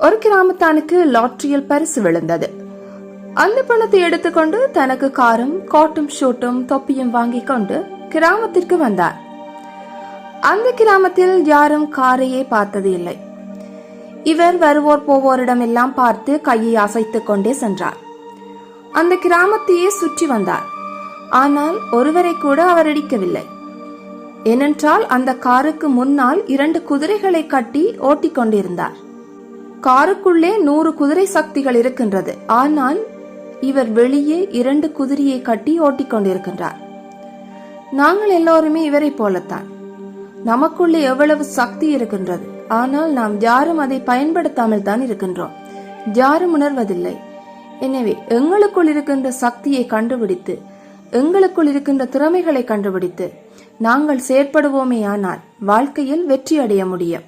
ஒரு கிராமத்தானுக்கு லாட்டரியில் பரிசு விழுந்தது. அந்த பணத்தை எடுத்துக்கொண்டு தனக்கு காரும் கோட்டும் ஷூட்டும் தொப்பியும் வாங்கி கொண்டு கிராமத்திற்கு வந்தார். அந்த கிராமத்தில் யாரும் காரையே பார்த்தது இல்லை. இவர் வருவோர் போவோரிடம் எல்லாம் பார்த்து கையை அசைத்துக் கொண்டே சென்றார். அந்த கிராமத்தையே சுற்றி வந்தார். ஆனால் ஒருவரை கூட அவர் இடிக்கவில்லை. ஏனென்றால் அந்த காருக்கு முன்னால் 2 குதிரைகளை கட்டி ஓட்டிக் கொண்டிருந்தார். காருக்குள்ளே 100 குதிரை சக்திகள் இருக்கின்றது. ஆனால் இவர் வெளியே 2 குதிரையை கட்டி ஓட்டிக் கொண்டிருக்கின்றார். நாங்கள் எல்லோருமே இவரை போலத்தான். நமக்குள்ளே எவ்வளவு சக்தி இருக்கின்றது. ஆனால் நாம் யாரும் அதை பயன்படுத்தாமல் தான் இருக்கின்றோம். யாரும் உணர்வதில்லை. எனவே எங்களுக்குள் இருக்கின்ற சக்தியை கண்டுபிடித்து, எங்களுக்குள் இருக்கின்ற திறமைகளை கண்டுபிடித்து நாங்கள் செயற்படுவோமேயானால் வாழ்க்கையில் வெற்றி அடைய முடியும்.